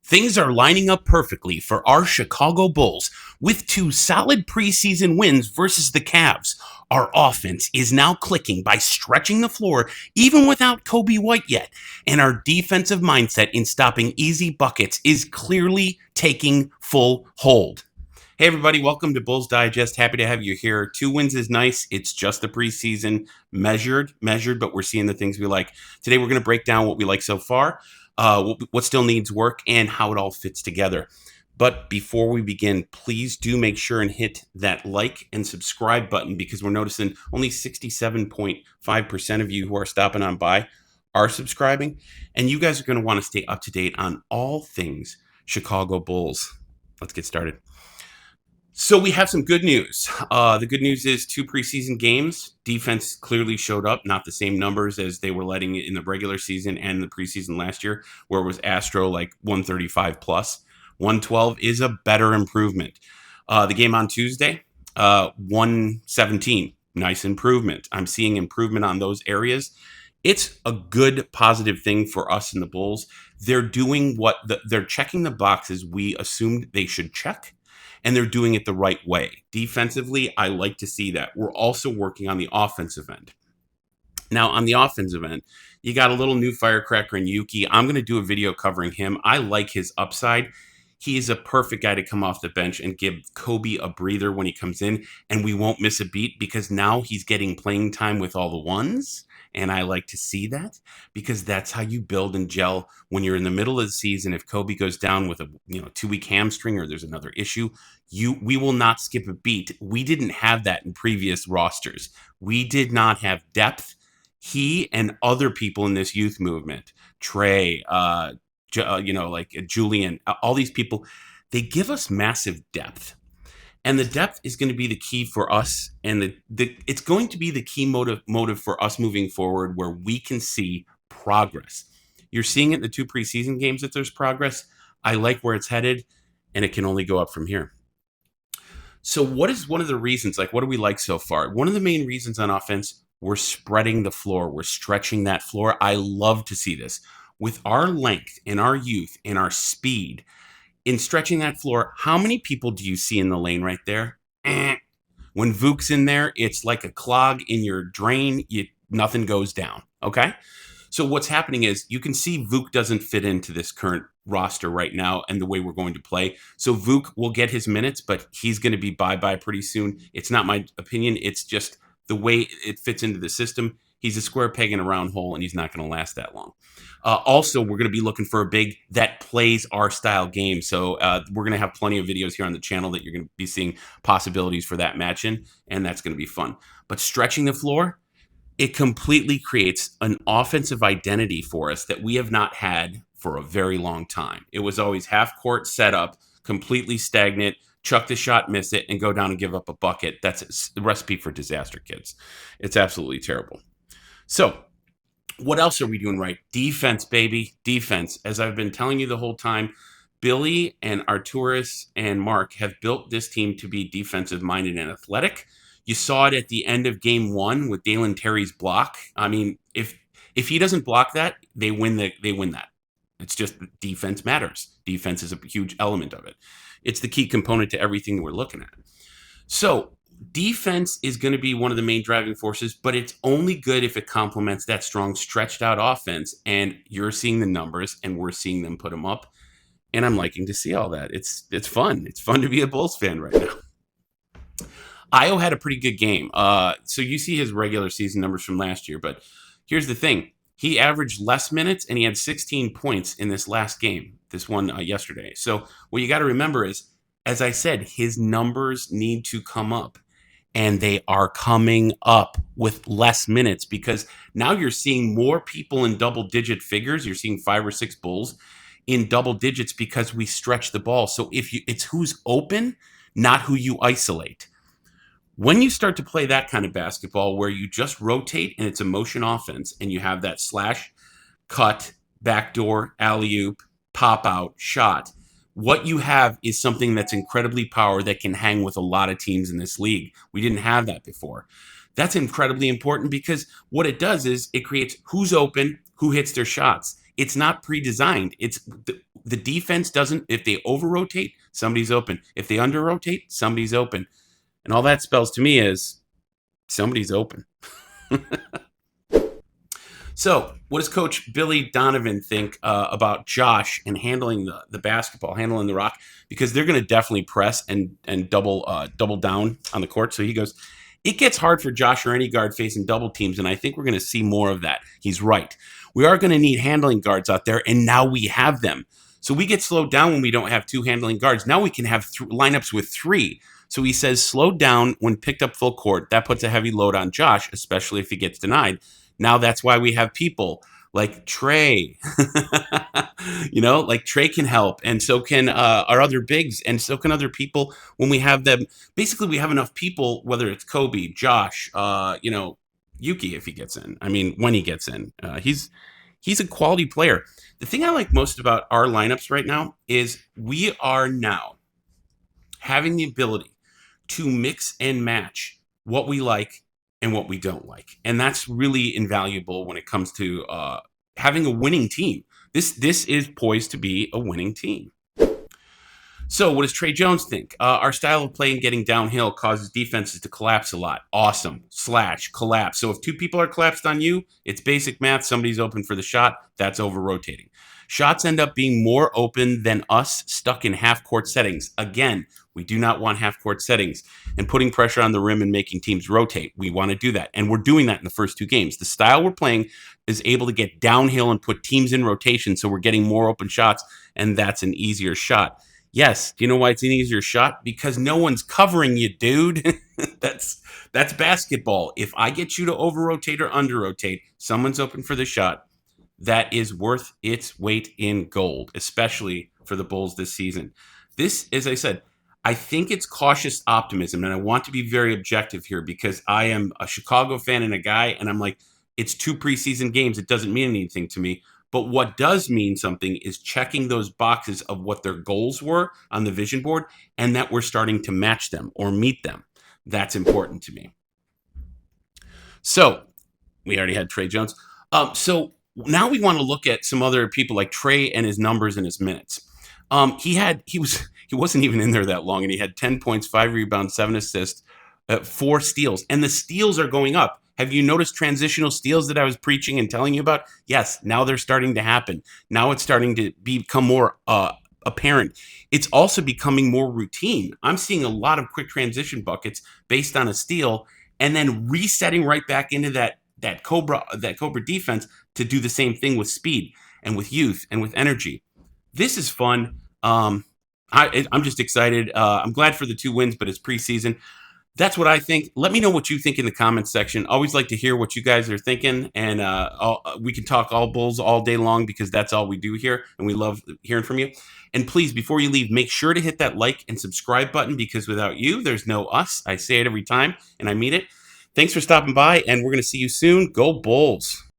Things are lining up perfectly for our Chicago Bulls with two solid preseason wins versus the Cavs. Our offense is now clicking by stretching the floor even without Kobe White yet, and our defensive mindset in stopping easy buckets is clearly taking full hold. Hey everybody, welcome to Bulls Digest. Happy to have you here. 2 wins is nice. It's just the preseason, measured, but we're seeing the things we like. Today we're going to break down what we like so far, what still needs work, and how it all fits together. But before we begin, please do make sure and hit that like and subscribe button, because we're noticing only 67.5% of you who are stopping on by are subscribing, and you guys are going to want to stay up to date on all things Chicago Bulls. Let's get started. So we have some good news. The good news is 2 preseason games. Defense clearly showed up, not the same numbers as they were letting in the regular season and the preseason last year, where it was Astro like 135 plus. 112 is a better improvement. The game on Tuesday, 117, nice improvement. I'm seeing improvement on those areas. It's a good positive thing for us in the Bulls. They're doing they're checking the boxes we assumed they should check, and they're doing it the right way. Defensively, I like to see that. We're also working on the offensive end. Now, on the offensive end, you got a little new firecracker in Yuki. I'm going to do a video covering him. I like his upside. He is a perfect guy to come off the bench and give Kobe a breather when he comes in, and we won't miss a beat because now he's getting playing time with all the ones. And I like to see that, because that's how you build and gel when you're in the middle of the season. If Kobe goes down with a 2-week hamstring, or there's another issue, we will not skip a beat. We didn't have that in previous rosters. We did not have depth. He and other people in this youth movement, Trey, like Julian, all these people, they give us massive depth. And the depth is going to be the key for us, and it's going to be the key motive for us moving forward, where we can see progress. You're seeing it in the 2 preseason games that there's progress. I like where it's headed, and it can only go up from here. So what is one of the reasons, what do we like so far? One of the main reasons on offense, we're spreading the floor. We're stretching that floor. I love to see this. With our length and our youth and our speed, in stretching that floor, how many people do you see in the lane right there? When Vuk's in there, it's like a clog in your drain. Nothing goes down, okay? So what's happening is you can see Vuk doesn't fit into this current roster right now and the way we're going to play. So Vuk will get his minutes, but he's going to be bye-bye pretty soon. It's not my opinion. It's just the way it fits into the system. He's a square peg in a round hole, and he's not going to last that long. Also, we're going to be looking for a big that plays our style game. So we're going to have plenty of videos here on the channel that you're going to be seeing possibilities for that match-in, and that's going to be fun. But stretching the floor, it completely creates an offensive identity for us that we have not had for a very long time. It was always half-court setup, completely stagnant, chuck the shot, miss it, and go down and give up a bucket. That's a recipe for disaster, kids. It's absolutely terrible. So what else are we doing right? Defense, baby. Defense. As I've been telling you the whole time, Billy and Arturas and Mark have built this team to be defensive-minded and athletic. You saw it at the end of game 1 with Dalen Terry's block. I mean, if he doesn't block that, they win that. It's just defense matters. Defense is a huge element of it. It's the key component to everything we're looking at. So defense is going to be one of the main driving forces, but it's only good if it complements that strong, stretched out offense. And you're seeing the numbers, and we're seeing them put them up. And I'm liking to see all that. It's fun. It's fun to be a Bulls fan right now. Ayo had a pretty good game. So you see his regular season numbers from last year, but here's the thing. He averaged less minutes, and he had 16 points in this last game, this one yesterday. So what you got to remember is, as I said, his numbers need to come up. And they are coming up with less minutes, because now you're seeing more people in double-digit figures. You're seeing 5 or 6 Bulls in double digits because we stretch the ball. So it's who's open, not who you isolate. When you start to play that kind of basketball where you just rotate and it's a motion offense, and you have that slash, cut, backdoor, alley-oop, pop-out, shot, what you have is something that's incredibly powerful that can hang with a lot of teams in this league. We didn't have that before. That's incredibly important, because what it does is it creates who's open, who hits their shots. It's not pre-designed. the defense doesn't, if they over rotate, somebody's open. If they under rotate, somebody's open. And all that spells to me is somebody's open. So, what does Coach Billy Donovan think about Josh and handling the basketball, handling the rock? Because they're going to definitely press and double down on the court. So he goes, it gets hard for Josh or any guard facing double teams, and I think we're going to see more of that. He's right. We are going to need handling guards out there, and now we have them. So we get slowed down when we don't have two handling guards. Now we can have lineups with three. So he says, slowed down when picked up full court. That puts a heavy load on Josh, especially if he gets denied. Now that's why we have people like Trey, like Trey can help, and so can our other bigs, and so can other people when we have them. Basically, we have enough people, whether it's Kobe, Josh, Yuki, if he gets in. I mean, when he gets in, he's a quality player. The thing I like most about our lineups right now is we are now having the ability to mix and match what we like and what we don't like. And that's really invaluable when it comes to having a winning team. This is poised to be a winning team. So what does Trey Jones think? Our style of play and getting downhill causes defenses to collapse a lot. Awesome. / collapse. So if two people are collapsed on you, it's basic math. Somebody's open for the shot. That's over rotating. Shots end up being more open than us stuck in half-court settings. Again, we do not want half-court settings and putting pressure on the rim and making teams rotate. We want to do that, and we're doing that in the first two games. The style we're playing is able to get downhill and put teams in rotation, so we're getting more open shots, and that's an easier shot. Yes, do you know why it's an easier shot? Because no one's covering you, dude. That's basketball. If I get you to over-rotate or under-rotate, someone's open for the shot. That is worth its weight in gold, especially for the Bulls this season. This, as I said, I think it's cautious optimism, and I want to be very objective here because I am a Chicago fan and a guy, and I'm like, it's 2 preseason games. It doesn't mean anything to me. But what does mean something is checking those boxes of what their goals were on the vision board and that we're starting to match them or meet them. That's important to me. So we already had Trey Jones. So now we want to look at some other people like Trey and his numbers and his minutes. He wasn't even in there that long, and he had 10 points, 5 rebounds, 7 assists, 4 steals, and the steals are going up. Have you noticed transitional steals that I was preaching and telling you about? Yes, now they're starting to happen. Now it's starting to become more apparent. It's also becoming more routine. I'm seeing a lot of quick transition buckets based on a steal, and then resetting right back into that Cobra defense to do the same thing with speed and with youth and with energy. This is fun. I'm just excited. I'm glad for the 2 wins, but it's preseason. That's what I think. Let me know what you think in the comments section. Always like to hear what you guys are thinking, and we can talk all Bulls all day long because that's all we do here, and we love hearing from you. And please, before you leave, make sure to hit that like and subscribe button because without you, there's no us. I say it every time, and I mean it. Thanks for stopping by, and we're going to see you soon. Go Bulls.